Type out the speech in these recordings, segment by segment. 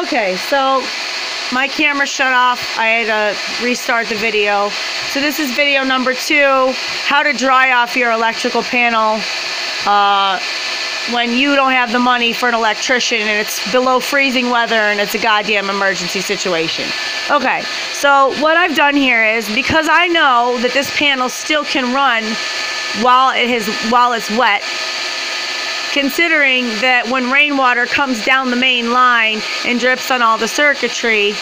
Okay, so my camera shut off. I had to restart the video. So this is video number 2, how to dry off your electrical panel when you don't have the money for an electrician and it's below freezing weather and it's a goddamn emergency situation. Okay, so what I've done here is, because I know that this panel still can run while it's wet, considering that when rainwater comes down the main line and drips on all the circuitry,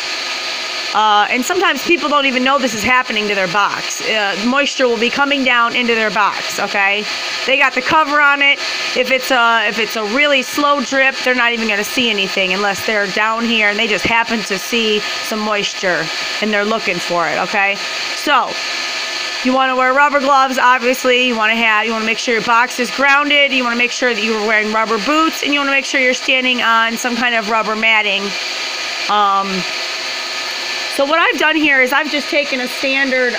and sometimes people don't even know this is happening to their box. Moisture will be coming down into their box, okay? They got the cover on it. If it's a really slow drip, they're not even going to see anything unless they're down here and they just happen to see some moisture and they're looking for it, okay? So you want to wear rubber gloves, obviously. You want to make sure your box is grounded. You want to make sure that you're wearing rubber boots, and you want to make sure you're standing on some kind of rubber matting. So what I've done here is I've just taken a standard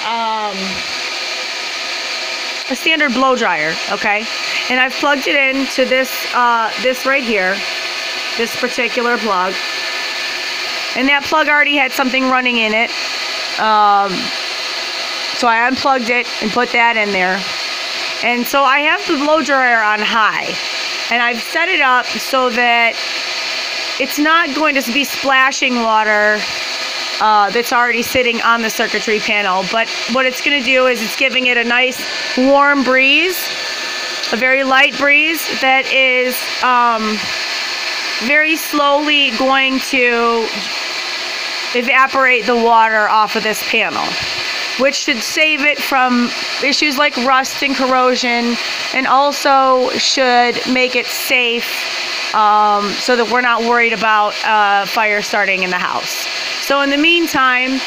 blow dryer, okay, and I've plugged it into this right here, this particular plug, and that plug already had something running in it. So I unplugged it and put that in there. And so I have the blow dryer on high. And I've set it up so that it's not going to be splashing water that's already sitting on the circuitry panel. But what it's going to do is it's giving it a nice warm breeze, a very light breeze that is very slowly going to evaporate the water off of this panel, which should save it from issues like rust and corrosion, and also should make it safe so that we're not worried about fire starting in the house. So in the meantime,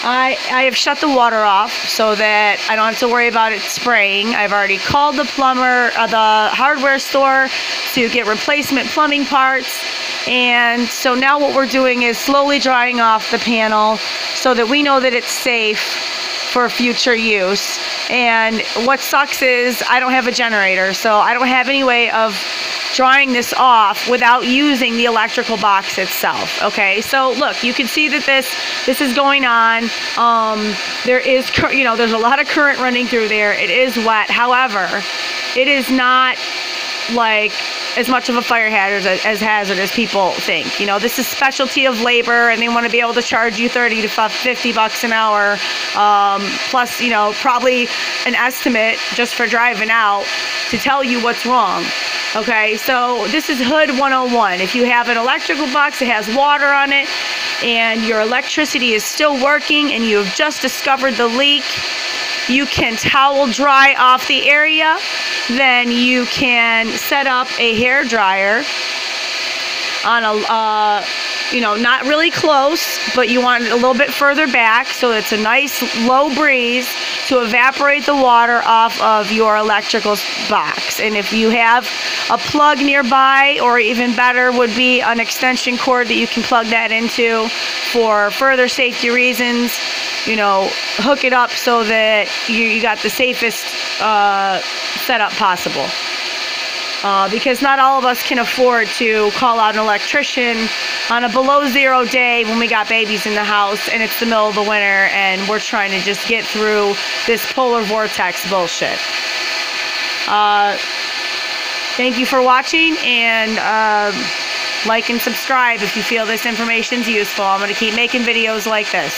I have shut the water off so that I don't have to worry about it spraying. I've already called the plumber, the hardware store, to get replacement plumbing parts. And so now what we're doing is slowly drying off the panel so that we know that it's safe for future use. And what sucks is I don't have a generator, so I don't have any way of drying this off without using the electrical box itself. Okay, so look, you can see that this is going on. There is, there's a lot of current running through there. It is wet. However, it is not like as much of a fire hazard as people think. This is specialty of labor, and they want to be able to charge you $30 to $50 an hour, plus probably an estimate just for driving out to tell you what's wrong. Okay, so this is Hood 101. If you have an electrical box that has water on it and your electricity is still working and you have just discovered the leak, you can towel dry off the area. Then you can set up a hair dryer on a, not really close, but you want it a little bit further back so it's a nice low breeze to evaporate the water off of your electrical box. And if you have a plug nearby, or even better would be an extension cord that you can plug that into for further safety reasons, hook it up so that you got the safest setup possible. Because not all of us can afford to call out an electrician on a below zero day when we got babies in the house and it's the middle of the winter and we're trying to just get through this polar vortex bullshit. Thank you for watching, and like and subscribe if you feel this information is useful. I'm going to keep making videos like this.